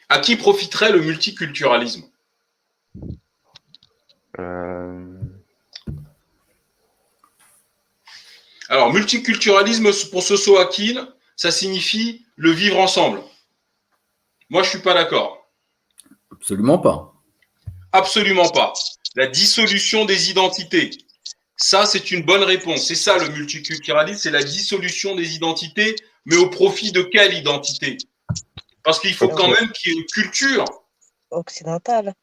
À qui profiterait le multiculturalisme? Alors, multiculturalisme, pour Soso Akin, ça signifie le vivre ensemble. Moi, je ne suis pas d'accord. Absolument pas. Absolument pas. La dissolution des identités. Ça, c'est une bonne réponse. C'est ça le multiculturalisme, c'est la dissolution des identités, mais au profit de quelle identité? Parce qu'il faut quand même qu'il y ait une culture occidentale.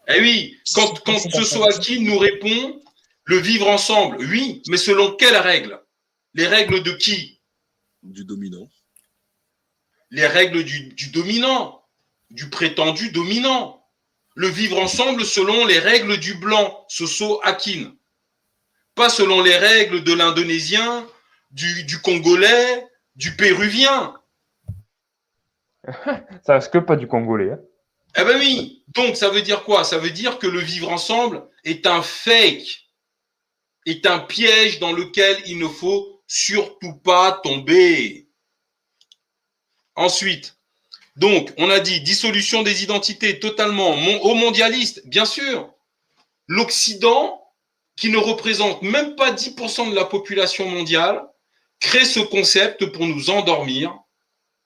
Eh oui, quand Soso Akin nous répond le vivre ensemble, oui, mais selon quelles règles? Les règles de qui? Du dominant. Les règles du dominant, du prétendu dominant. Le vivre ensemble selon les règles du blanc, Soso Akin. Pas selon les règles de l'Indonésien, du Congolais, du Péruvien. Ça reste que pas du Congolais. Hein. Eh ben oui. Donc, ça veut dire quoi? Ça veut dire que le vivre ensemble est un fake, est un piège dans lequel il ne faut surtout pas tomber. Ensuite, donc, on a dit dissolution des identités totalement au mondialiste, bien sûr. L'Occident, qui ne représente même pas 10% de la population mondiale, crée ce concept pour nous endormir.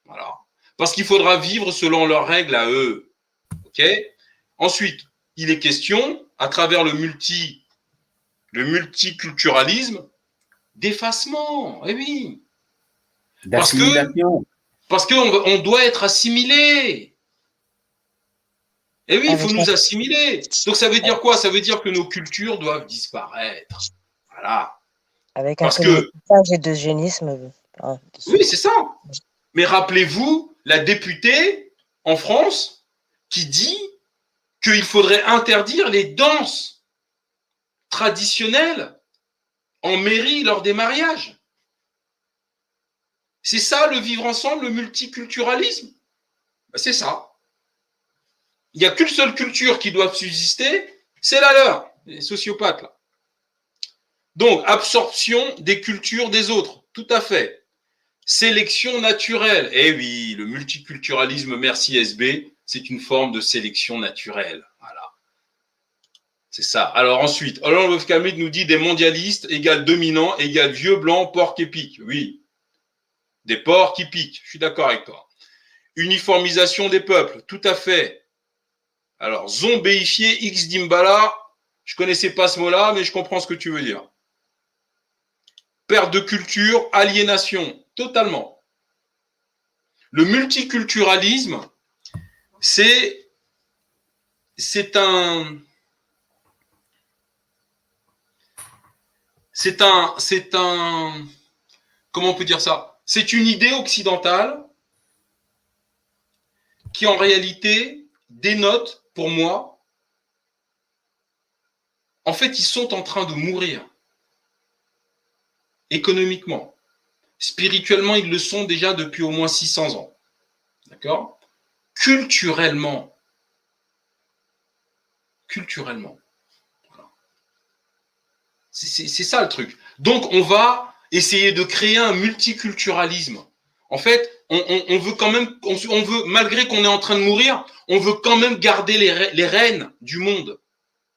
Voilà. Parce qu'il faudra vivre selon leurs règles à eux. OK? Ensuite, il est question, à travers le multiculturalisme, d'effacement. Eh oui. D'assimilation. Parce qu'on doit être assimilé. Eh oui, il faut nous assimiler. Donc, ça veut dire quoi? Ça veut dire que nos cultures doivent disparaître. Voilà. Avec un peu et d'eugénisme. Oui, c'est ça. Mais rappelez-vous, la députée en France qui dit qu'il faudrait interdire les danses traditionnelles en mairie lors des mariages. C'est ça le vivre ensemble, le multiculturalisme. C'est ça. Il n'y a qu'une seule culture qui doit subsister, c'est la leur, les sociopathes là. Donc, absorption des cultures des autres, tout à fait. Sélection naturelle. Eh oui, le multiculturalisme, merci SB, c'est une forme de sélection naturelle. Voilà. C'est ça. Alors ensuite, Hollande Wolfkamid nous dit des mondialistes égale dominants égale vieux blanc, porc qui pique. Oui. Des porcs qui piquent. Je suis d'accord avec toi. Uniformisation des peuples. Tout à fait. Alors, zombéifier X Dimbala. Je connaissais pas ce mot-là, mais je comprends ce que tu veux dire. Perte de culture, aliénation. Totalement. Le multiculturalisme, c'est un comment on peut dire ça? C'est une idée occidentale qui en réalité dénote pour moi, en fait, ils sont en train de mourir économiquement. Spirituellement, ils le sont déjà depuis au moins 600 ans. D'accord? Culturellement. Voilà. C'est ça le truc. Donc, on va essayer de créer un multiculturalisme. En fait, on veut quand même, on veut, malgré qu'on est en train de mourir, on veut quand même garder les rênes du monde.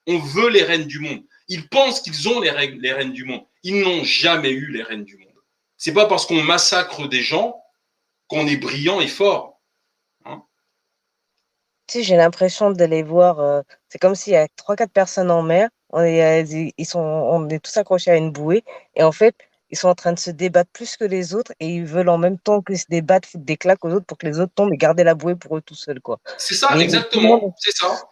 On veut les rênes du monde. Ils pensent qu'ils ont les rênes du monde. Ils n'ont jamais eu les rênes du monde. C'est pas parce qu'on massacre des gens qu'on est brillant et fort. Hein? Tu sais, j'ai l'impression de les voir. C'est comme s'il y a 3-4 personnes en mer. On est tous accrochés à une bouée. Et en fait, ils sont en train de se débattre plus que les autres. Et ils veulent en même temps qu'ils se débattent, foutre des claques aux autres pour que les autres tombent et garder la bouée pour eux tout seuls, quoi. C'est ça, mais exactement. C'est ça.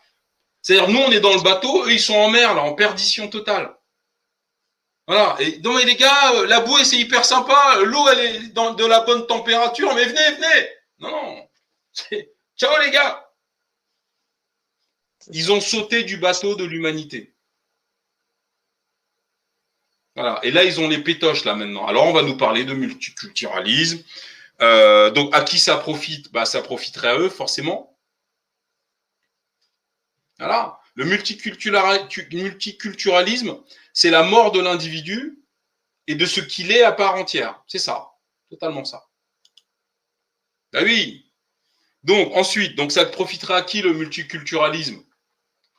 C'est-à-dire, nous, on est dans le bateau, eux, ils sont en mer, là, en perdition totale. Voilà. Et donc, les gars, la bouée, c'est hyper sympa. L'eau, elle est de la bonne température. Mais venez. Non. Ciao, les gars. Ils ont sauté du bateau de l'humanité. Voilà. Et là, ils ont les pétoches, là, maintenant. Alors, on va nous parler de multiculturalisme. Donc, à qui ça profite? Ça profiterait à eux, forcément. Voilà. Le multiculturalisme, c'est la mort de l'individu et de ce qu'il est à part entière. C'est ça. Totalement ça. Ben oui. Donc, ensuite, donc ça te profitera à qui le multiculturalisme?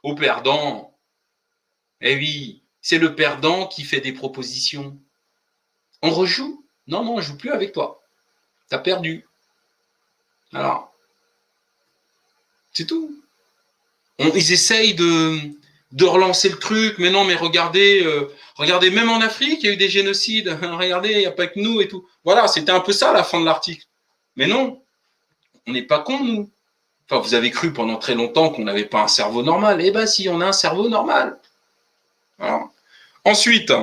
Au perdant. Eh oui, c'est le perdant qui fait des propositions. On rejoue? Non, non, on ne joue plus avec toi. Tu as perdu. Alors, c'est tout. Ils essayent de relancer le truc, mais non, mais regardez, regardez, même en Afrique, il y a eu des génocides. Regardez, il n'y a pas que nous et tout. Voilà, c'était un peu ça la fin de l'article. Mais non, on n'est pas cons, nous. Enfin, vous avez cru pendant très longtemps qu'on n'avait pas un cerveau normal. Eh bien, si, on a un cerveau normal. Voilà. Ensuite,